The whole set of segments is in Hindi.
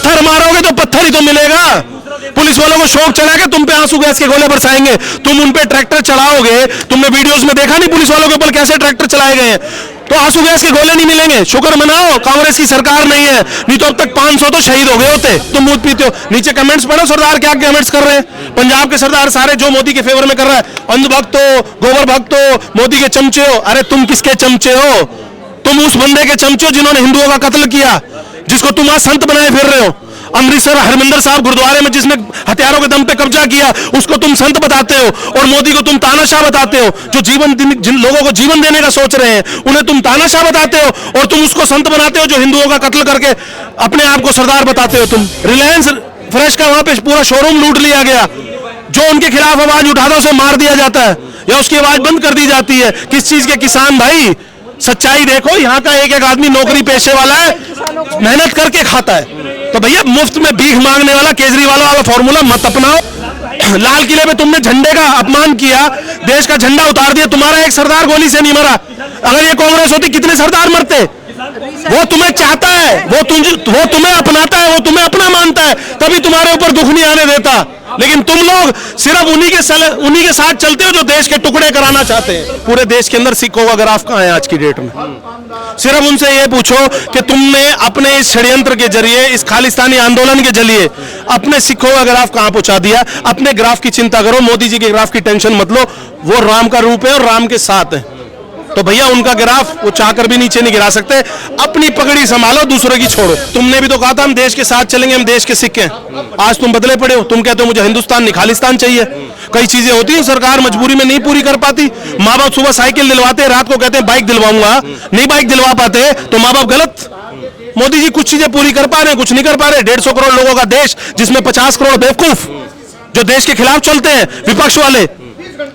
पत्थर मारोगे तो पत्थर ही तो मिलेगा। पुलिस वालों को शौक चढ़ा के तुम पे आंसू गैस के गोले बरसाएंगे, तुम उन पे ट्रैक्टर चलाओगे। तुमने वीडियोस में देखा नहीं पुलिस वालों के ऊपर कैसे ट्रैक्टर चलाए गए हैं, तो आंसू गैस के गोले नहीं मिलेंगे। शुक्र मनाओ कांग्रेस की सरकार नहीं है, नहीं तो अब तक 500 तो शहीद हो गए होते। तुम दूध पीते हो। नीचे कमेंट्स पढ़ो सरदार क्या कमेंट्स कर रहे हैं। पंजाब के सरदार सारे जो मोदी के फेवर में कर रहा है, अंधभक्त हो, गोबर भक्त हो, मोदी के चमचे हो। अरे तुम किसके चमचे हो? तुम उस बंदे के चमचे हो जिन्होंने हिंदुओं का कत्ल किया, जिसको तुम आज संत बनाए फिर रहे हो। अमृतसर हरमिंदर साहब गुरुद्वारे में जिसने हथियारों के दम पे कब्जा किया, उसको तुम संत बताते हो, और मोदी को तुम तानाशाह बताते हो। जो जिन लोगों को जीवन देने का सोच रहे हैं उन्हें तुम तानाशाह बताते हो, और तुम उसको संत बनाते हो जो हिंदुओं का कत्ल करके अपने आप को सरदार बताते हो। तुम रिलायंस फ्रेश का वहां पे पूरा शोरूम लूट लिया गया, जो उनके खिलाफ आवाज उठाता है उसे मार दिया जाता है या उसकी आवाज बंद कर दी जाती है। किस चीज के किसान भाई? सच्चाई देखो, यहाँ का एक एक आदमी नौकरी पेशे वाला है, मेहनत करके खाता है। तो भैया मुफ्त में भीख मांगने वाला केजरीवाल वाला फॉर्मूला मत अपनाओ। लाल किले पे तुमने झंडे का अपमान किया, देश का झंडा उतार दिया, तुम्हारा एक सरदार गोली से नहीं मरा। अगर ये कांग्रेस होती कितने सरदार मरते? वो तुम्हें चाहता है, वो तुम्हें अपनाता है, वो तुम्हें अपना मानता है, तभी तुम्हारे ऊपर दुख नहीं आने देता। लेकिन तुम लोग सिर्फ उन्हीं के साथ चलते हो जो देश के टुकड़े कराना चाहते हैं। पूरे देश के अंदर सिखों का ग्राफ कहां है आज की डेट में? सिर्फ उनसे ये पूछो कि तुमने अपने इस षड्यंत्र के जरिए, इस खालिस्तानी आंदोलन के जरिए अपने सिखों का ग्राफ कहां पहुंचा दिया। अपने ग्राफ की चिंता करो, मोदी जी के ग्राफ की टेंशन मत लो। वो राम का रूप है और राम के साथ है, तो भैया उनका ग्राफ वो चाहकर भी नीचे नहीं गिरा सकते। अपनी पगड़ी संभालो, दूसरों की छोड़ो। तुमने भी तो कहा था हम देश के साथ चलेंगे, हम देश के सिख हैं। आज तुम बदले पड़े हो, तुम कहते हो मुझे हिंदुस्तान नहीं खालिस्तान चाहिए। कई चीजें होती हैं सरकार मजबूरी में नहीं पूरी कर पाती। माँ बाप सुबह साइकिल दिलवाते, रात को कहते हैं बाइक दिलवाऊंगा, नहीं बाइक दिलवा पाते तो माँ बाप गलत। मोदी जी कुछ चीजें पूरी कर पा रहे हैं, कुछ नहीं कर पा रहे। 150 करोड़ लोगों का देश, जिसमें 50 करोड़ बेवकूफ जो देश के खिलाफ चलते हैं, विपक्ष वाले,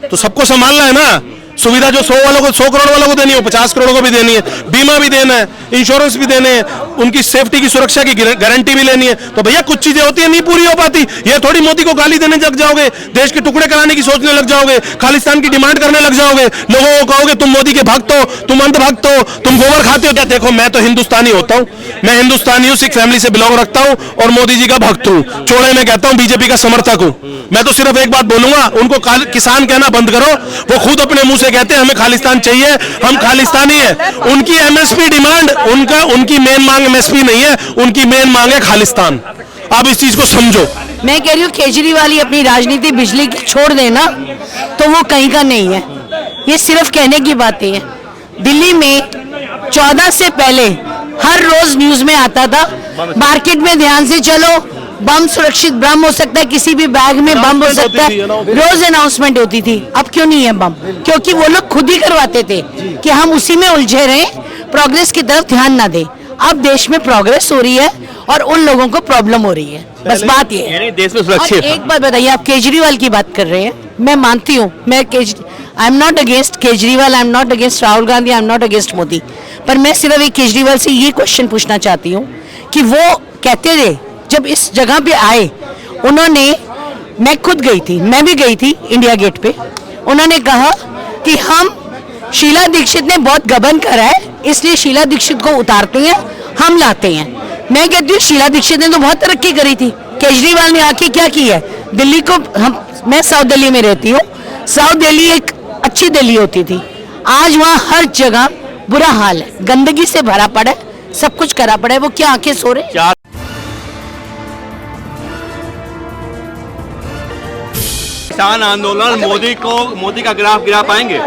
तो सबको संभालना है ना। सुविधा जो 100 करोड़ वालों को देनी है, 50 करोड़ को भी देनी है, बीमा भी देना है, इंश्योरेंस भी देने हैं, उनकी सेफ्टी की सुरक्षा की गारंटी भी लेनी है। तो भैया कुछ चीजें होती है नहीं पूरी हो पाती। ये थोड़ी मोदी को गाली देने लग जाओगे, देश के टुकड़े कराने की सोचने लग जाओगे, खालिस्तान की डिमांड करने लग जाओगे, लोगों को कहोगे तुम मोदी के भक्त हो, तुम अंधभक्त हो, तुम गोबर खाते हो। क्या देखो, मैं तो हिंदुस्तानी होता हूँ, मैं हिंदुस्तानी हूँ, सिख फैमिली से बिलोंग रखता हूँ और मोदी जी का भक्त हूँ। चौड़े में कहता हूँ बीजेपी का समर्थक हूँ। मैं तो सिर्फ एक बात बोलूंगा, उनको किसान कहना बंद करो। वो खुद अपने मुंह से कहते हैं हमें खालिस्तान चाहिए, हम खालिस्तानी है। उनकी एमएसपी डिमांड, उनकी मेन मांग एमएसपी नहीं है, उनकी मेन मांग है खालिस्तान। आप इस चीज को समझो। मैं कह रही हूँ केजरीवाल ही अपनी राजनीति बिजली की छोड़ देना तो वो कहीं का नहीं है। ये सिर्फ कहने की बातें हैं। दिल्ली में 14 से पहले हर रोज न्यूज में आता था, मार्केट में ध्यान से चलो, बम सुरक्षित बम हो सकता है, किसी भी बैग में बम हो सकता है, रोज अनाउंसमेंट होती थी। अब क्यों नहीं है बम? क्योंकि वो लोग खुद ही करवाते थे कि हम उसी में उलझे रहें, प्रोग्रेस की तरफ ध्यान ना दें। अब देश में प्रोग्रेस हो रही है और उन लोगों को प्रॉब्लम हो रही है, बस बात ये है। देश में सुरक्षित। एक बात बताइए, आप केजरीवाल की बात कर रहे हैं, मैं मानती हूँ, I am not against Kejriwal, I am not against Rahul Gandhi, I am not against Modi, पर मैं सिर्फ एक केजरीवाल से ये क्वेश्चन पूछना चाहती हूँ कि वो कहते थे जब इस जगह पे आए, उन्होंने, मैं खुद गई थी, मैं भी गई थी इंडिया गेट पे, उन्होंने कहा कि हम, शीला दीक्षित ने बहुत गबन करा है इसलिए शीला दीक्षित को उतारते हैं, हम लाते हैं। मैं कहती हूँ शीला दीक्षित ने तो बहुत तरक्की करी थी, केजरीवाल ने आके क्या किया है दिल्ली को। मैं साउथ दिल्ली में रहती हूँ, साउथ दिल्ली एक अच्छी दिल्ली होती थी, आज वहाँ हर जगह बुरा हाल है, गंदगी से भरा पड़ा है, सब कुछ करा पड़ा है। वो क्या आंखें सो रहे? किसान आंदोलन मोदी का ग्राफ गिरा पाएंगे?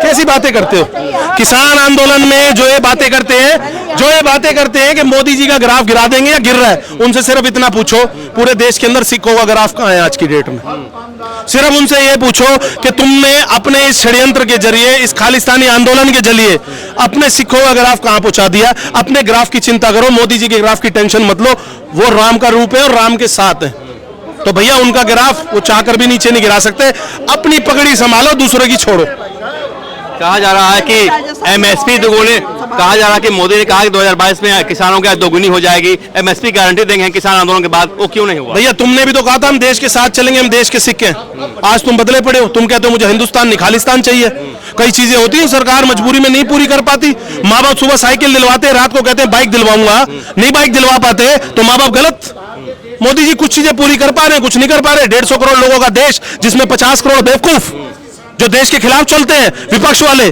कैसी बातें करते हो? किसान आंदोलन में जो ये बातें करते हैं कि मोदी जी का ग्राफ गिरा देंगे या गिर रहा है, उनसे सिर्फ इतना पूछो पूरे देश के अंदर सिखों का ग्राफ कहां है आज की डेट में? सिर्फ उनसे ये पूछो कि तुमने अपने इस षड्यंत्र के जरिए, इस खालिस्तानी आंदोलन के जरिए अपने सिखों का ग्राफ कहां पहुंचा दिया। अपने ग्राफ की चिंता करो, मोदी जी के ग्राफ की टेंशन मत लो। वो राम का रूप है और राम के साथ है, तो भैया उनका ग्राफ वो चाहकर भी नीचे नहीं गिरा सकते। अपनी पगड़ी संभालो, दूसरों की छोड़ो। कहा जा रहा है कि एमएसपी दोगुने, कहा जा रहा है कि मोदी ने कहा कि 2022 में किसानों की आय दोगुनी हो जाएगी, एमएसपी गारंटी देंगे किसान आंदोलन के बाद, वो क्यों नहीं हुआ? भैया तुमने भी तो कहा था हम देश के साथ चलेंगे, हम देश के सिक्के हैं। आज तुम बदले पड़े हो, तुम कहते हो मुझे हिंदुस्तान नहीं खालिस्तान चाहिए। कई चीजें होती हैं सरकार मजबूरी में नहीं पूरी कर पाती। माँ बाप सुबह साइकिल दिलवाते हैं, रात को कहते हैं बाइक दिलवाऊंगा, नहीं बाइक दिलवा पाते तो माँ बाप गलत। मोदी जी कुछ चीजें पूरी कर पा रहे हैं, कुछ नहीं कर पा रहे। 150 करोड़ लोगों का देश, जिसमें 50 करोड़ बेवकूफ जो देश के खिलाफ चलते हैं, विपक्ष वाले,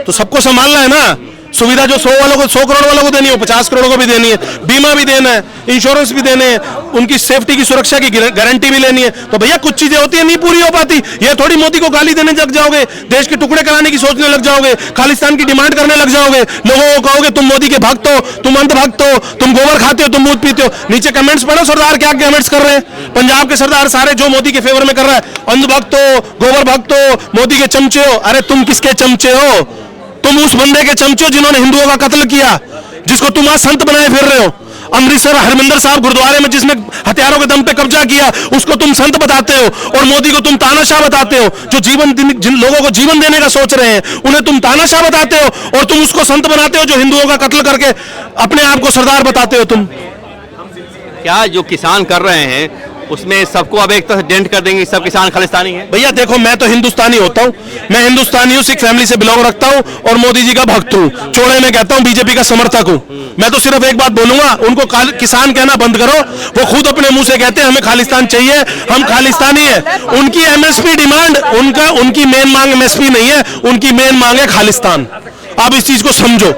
तो सबको संभालना है ना। सुविधा जो 100 वालों को, 100 करोड़ वालों को देनी है, 50 करोड़ को भी देनी है, बीमा भी देना है, इंश्योरेंस भी देने हैं, उनकी सेफ्टी की सुरक्षा की गारंटी भी लेनी है। तो भैया कुछ चीजें होती है नहीं पूरी हो पाती। ये थोड़ी मोदी को गाली देने लग जाओगे, देश के टुकड़े कराने की सोचने लग जाओगे, खालिस्तान की डिमांड करने लग जाओगे, लोगों को कहोगे तुम मोदी के भक्त हो, तुम अंधभक्त हो, तुम गोबर खाते हो, तुम दूध पीते हो। नीचे कमेंट्स पढ़ो सरदार क्या कमेंट्स कर रहे हैं। पंजाब के सरदार सारे जो मोदी के फेवर में कर रहा है, अंधभक्त हो, गोबर भक्त हो, मोदी के चमचे हो। अरे तुम किसके चमचे हो? तुम उस बंदे के चमचे हो जिन्होंने हिंदुओं का कत्ल किया, जिसको तुम आज संत बनाए फिर रहे हो। अमृतसर हरमिंदर साहब गुरुद्वारे में जिसने हथियारों के दम पे कब्जा किया, उसको तुम संत बताते हो, और मोदी को तुम तानाशाह बताते हो। जो जिन लोगों को जीवन देने का सोच रहे हैं, उन्हें तुम तानाशाह बताते हो, और तुम उसको संत बनाते हो जो हिंदुओं का कत्ल करके अपने आप को सरदार बताते हो। तुम क्या जो किसान कर रहे हैं उसमें सबको अब एक तरह डेंट कर देंगे, सब किसान खालिस्तानी है? भैया देखो, मैं तो हिंदुस्तानी होता हूँ, मैं हिंदुस्तानी हूँ, सिख फैमिली से बिलोंग रखता हूँ, और मोदी जी का भक्त हूँ। चौड़े में कहता हूँ बीजेपी का समर्थक हूँ। मैं तो सिर्फ एक बात बोलूंगा, उनको किसान कहना बंद करो। वो खुद अपने मुंह से कहते हैं हमें खालिस्तान चाहिए, हम खालिस्तानी है। उनकी एमएसपी डिमांड, उनकी मेन मांग एमएसपी नहीं है, उनकी मेन मांग है खालिस्तान। आप इस चीज को समझो।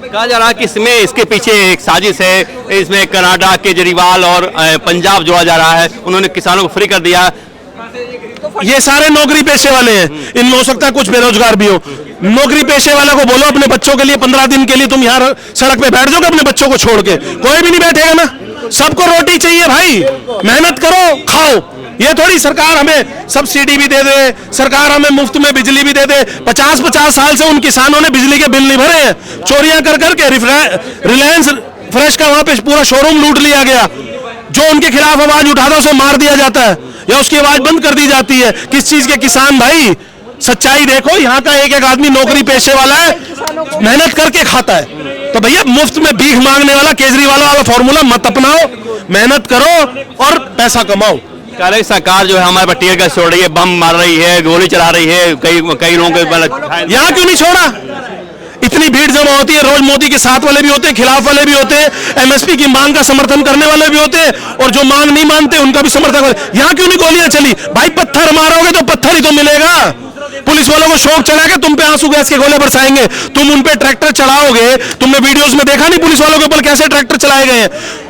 कहा जा रहा है कि इसमें, इसके पीछे एक साजिश है, इसमें कनाडा, केजरीवाल और पंजाब जोड़ा जा रहा है। उन्होंने किसानों को फ्री कर दिया। ये सारे नौकरी पेशे वाले हैं, इनमें हो सकता है कुछ बेरोजगार भी हो। नौकरी पेशे वाले को बोलो अपने बच्चों के लिए 15 दिन के लिए तुम यहाँ सड़क पे बैठ जाओगे अपने बच्चों को छोड़ के, कोई भी नहीं बैठेगा ना। सबको रोटी चाहिए भाई, मेहनत करो, खाओ। ये थोड़ी सरकार हमें सब्सिडी भी दे दे, सरकार हमें मुफ्त में बिजली भी दे दे। 50-50 साल से उन किसानों ने बिजली के बिल नहीं भरे हैं, चोरियां कर करके। रिलायंस फ्रेश का वहां पे पूरा शोरूम लूट लिया गया। जो उनके खिलाफ आवाज उठाता है उसे मार दिया जाता है, या उसकी आवाज बंद कर दी जाती है। किस चीज के किसान भाई? सच्चाई देखो, यहाँ का एक एक आदमी नौकरी पेशे वाला है, मेहनत करके खाता है। तो भैया मुफ्त में भीख मांगने वाला केजरीवाल वाला फॉर्मूला मत अपनाओ, मेहनत करो और पैसा कमाओ। कह सरकार जो है हमारे पर टीयर गैस छोड़ रही है, बम मार रही है, गोली चला रही है, कई लोगों को। यहाँ क्यों नहीं छोड़ा? इतनी भीड़ जमा होती है, रोज मोदी के साथ वाले भी होते हैं, खिलाफ वाले भी होते हैं, एमएसपी की मांग का समर्थन करने वाले भी होते हैं, और जो मांग नहीं मानते उनका भी समर्थन। यहाँ क्यों नहीं गोलियां चली? भाई पत्थर मारोगे तो पत्थर ही तो मिलेगा। पुलिस वालों को शौक चढ़ा के तुम पे आंसू गैस के गोले बरसाएंगे, तुम उन पे ट्रैक्टर चलाओगे। तुमने वीडियोस में देखा नहीं पुलिस वालों के ऊपर कैसे ट्रैक्टर चलाए गए हैं?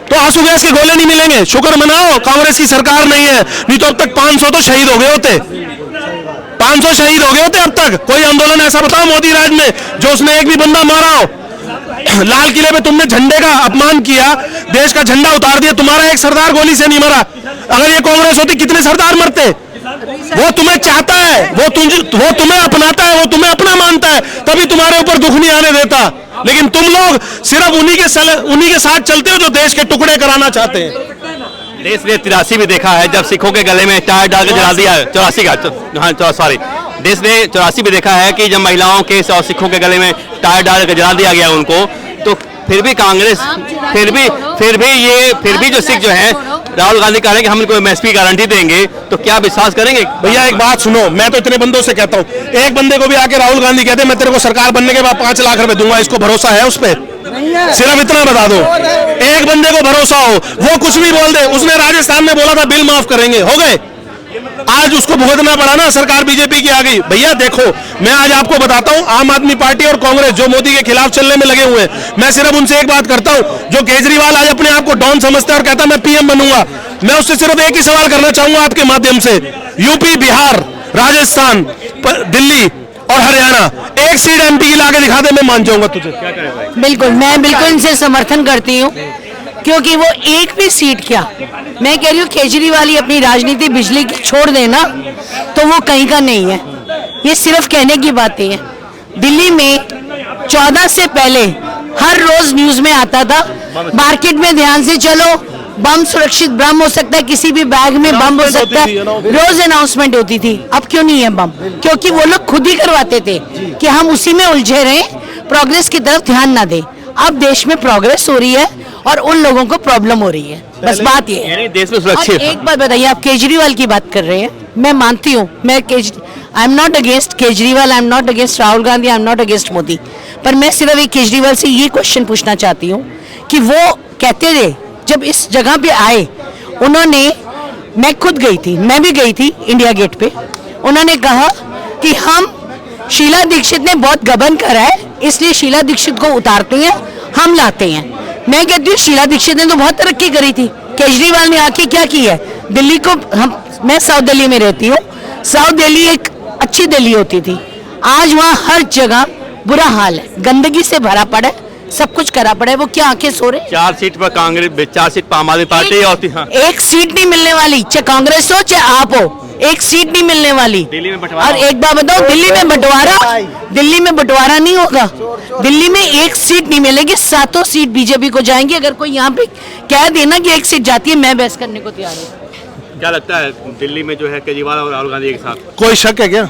तो आंसू गैस के गोले नहीं मिलेंगे। शुक्र मनाओ कांग्रेस की सरकार नहीं है, नहीं तो अब तक 500 तो शहीद हो गए होते। 500 शहीद हो गए होते अब तक। कोई आंदोलन ऐसा बताओ मोदी राज में जो उसने एक भी बंदा मारा हो? लाल किले पे तुमने झंडे का अपमान किया, देश का झंडा उतार दिया, तुम्हारा एक सरदार गोली से नहीं मरा। अगर ये कांग्रेस होती कितने सरदार मरते? वो तुम्हें चाहता है, वो तुम्हें अपनाता है, वो तुम्हें अपना मानता है, तभी तुम्हारे ऊपर दुख नहीं आने देता। लेकिन तुम लोग सिर्फ उन्हीं के साथ चलते हो जो देश के टुकड़े कराना चाहते हैं। देश ने 83 भी देखा है जब सिखों के गले में टायर डाल के जला दिया। 84 का, हाँ सॉरी, देश ने 84 भी देखा है कि जब महिलाओं के और सिखों के गले में टायर डाल के जला दिया गया उनको, तो फिर भी कांग्रेस, फिर भी जो सिख जो है, राहुल गांधी कह रहे हैं कि हम इनको एमएसपी गारंटी देंगे, तो क्या विश्वास करेंगे? भैया एक बात सुनो, मैं तो इतने बंदों से कहता हूँ, एक बंदे को भी आके राहुल गांधी कहते मैं तेरे को सरकार बनने के बाद 5 लाख रुपए दूंगा, इसको भरोसा है उस पर? सिर्फ इतना बता दो, एक बंदे को भरोसा हो, वो कुछ भी बोल दे। उसने राजस्थान में बोला था बिल माफ करेंगे, हो गए। आज उसको भुगतना पड़ा ना, सरकार बीजेपी की आ गई। भैया देखो, मैं आज आपको बताता हूं, आम आदमी पार्टी और कांग्रेस जो मोदी के खिलाफ चलने में लगे हुए हैं, मैं सिर्फ उनसे एक बात करता हूं। जो केजरीवाल आज अपने आप को डॉन समझता है और कहता मैं पीएम बनूंगा, मैं उससे सिर्फ एक ही सवाल करना चाहूंगा आपके माध्यम से। यूपी, बिहार, राजस्थान, दिल्ली और हरियाणा, एक सीट एमपी की लाके दिखा दे, मैं मान जाऊंगा तुझे। बिल्कुल, मैं बिल्कुल इनसे समर्थन करती हूँ, क्योंकि वो एक भी सीट क्या, मैं कह रही हूँ केजरीवाल ही अपनी राजनीति बिजली की छोड़ देना तो वो कहीं का नहीं है। ये सिर्फ कहने की बातें हैं। दिल्ली में 14 से पहले हर रोज न्यूज में आता था, मार्केट में ध्यान से चलो, बम सुरक्षित बम हो सकता है, किसी भी बैग में बम हो सकता है, रोज अनाउंसमेंट होती थी। अब क्यों क्यों नहीं है बम? क्योंकि वो लोग खुद ही करवाते थे कि हम उसी में उलझे रहे, प्रोग्रेस की तरफ ध्यान ना दें। अब देश में प्रोग्रेस हो रही है और उन लोगों को प्रॉब्लम हो रही है, बस बात ये है। यानी देश में और सुरक्षित एक बात बताइए, आप केजरीवाल की बात कर रहे हैं, मैं मानती हूँ, I am not against Kejriwal, I am not against Rahul Gandhi, I am not against Modi, पर मैं सिर्फ एक केजरीवाल से ये क्वेश्चन पूछना चाहती हूँ कि वो कहते थे जब इस जगह पे आए, उन्होंने, मैं खुद गई थी, मैं भी गई थी इंडिया गेट पे, उन्होंने कहा कि हम, शीला दीक्षित ने बहुत गबन करा है इसलिए शीला दीक्षित को उतारते हैं, हम लाते हैं। मैं कहती हूँ शीला दीक्षित ने तो बहुत तरक्की करी थी, केजरीवाल ने आके क्या किया है? दिल्ली को, मैं साउथ दिल्ली में रहती हूँ, साउथ दिल्ली एक अच्छी दिल्ली होती थी, आज वहाँ हर जगह बुरा हाल है, गंदगी से भरा पड़ा है, सब कुछ करा पड़ा है। वो क्या आंखें सो रहे? 4 सीट पर कांग्रेस, 4 सीट पर आम आदमी पार्टी और एक सीट नहीं मिलने वाली, चाहे कांग्रेस हो चाहे आप हो, एक सीट नहीं मिलने वाली। दिल्ली में बंटवारा, और एक बात बताओ, दिल्ली में बंटवारा नहीं होगा, दिल्ली में एक सीट नहीं मिलेगी, 7 सीट बीजेपी को जाएंगी। अगर कोई यहाँ पे कह देना कि एक सीट जाती है, मैं बहस करने को तैयार हूँ। क्या लगता है दिल्ली में जो है केजरीवाल और राहुल गांधी के साथ? कोई शक है क्या?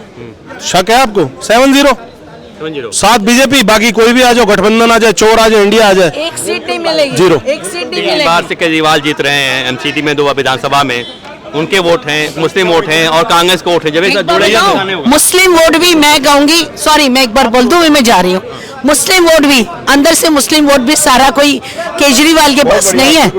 शक है आपको? 7-0 7 बीजेपी, बाकी कोई भी आ जाओ, गठबंधन आ जाए, चोर आ जाए, इंडिया आ जाए, एक सीट नहीं मिलेगी, 0। एक सीट नहीं इस बार से केजरीवाल जीत रहे हैं एमसीडी में, 2 विधानसभा में उनके वोट हैं, मुस्लिम वोट हैं और कांग्रेस के वोट हैं, जब एक साथ जुड़े होगा। मुस्लिम वोट भी मैं कहूंगी, सॉरी मैं एक बार बोल दूं, मैं जा रही हूँ, मुस्लिम वोट भी, अंदर से मुस्लिम वोट भी सारा कोई केजरीवाल के पास नहीं है,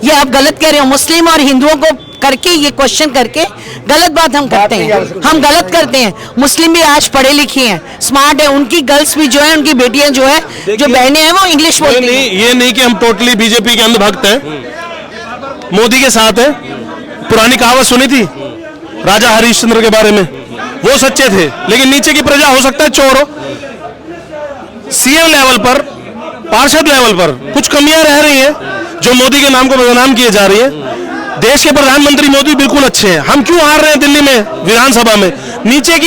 ये आप गलत कह रहे हो। मुस्लिम और हिंदुओं को करके, ये क्वेश्चन करके गलत बात हम करते हैं, हम गलत करते हैं। मुस्लिम भी आज पढ़े लिखे हैं, स्मार्ट है, उनकी गर्ल्स भी जो है, उनकी बेटियां जो है, जो बहनें हैं, वो इंग्लिश बोलती हैं। ये नहीं कि हम टोटली बीजेपी के अंधभक्त हैं, मोदी के साथ है। पुरानी कहावत सुनी थी राजा हरिश्चंद्र के बारे में, वो सच्चे थे, लेकिन नीचे की प्रजा हो सकता है चोर हो। सीएम लेवल पर, पार्षद लेवल पर कुछ कमियां रह रही हैं जो मोदी के नाम को बदनाम किए जा रही है। देश के प्रधानमंत्री मोदी बिल्कुल अच्छे हैं, हम क्यों हार रहे हैं दिल्ली में विधानसभा में? नीचे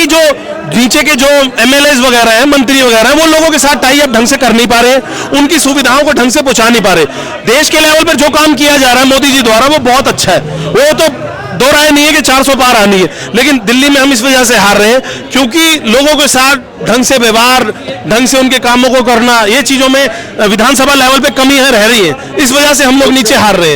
के जो एमएलए वगैरह हैं, मंत्री वगैरह हैं, वो लोगों के साथ टाई अप ढंग से कर नहीं पा रहे, उनकी सुविधाओं को ढंग से पहुंचा नहीं पा रहे। देश के लेवल पर जो काम किया जा रहा है मोदी जी द्वारा, वो बहुत अच्छा है, वो तो दो राय नहीं है कि 400 पार आनी है। लेकिन दिल्ली में हम इस वजह से हार रहे हैं क्योंकि लोगों के साथ ढंग से व्यवहार, ढंग से उनके कामों को करना, ये चीजों में विधानसभा लेवल पे कमी है रह रही है, इस वजह से हम लोग नीचे हार रहे हैं।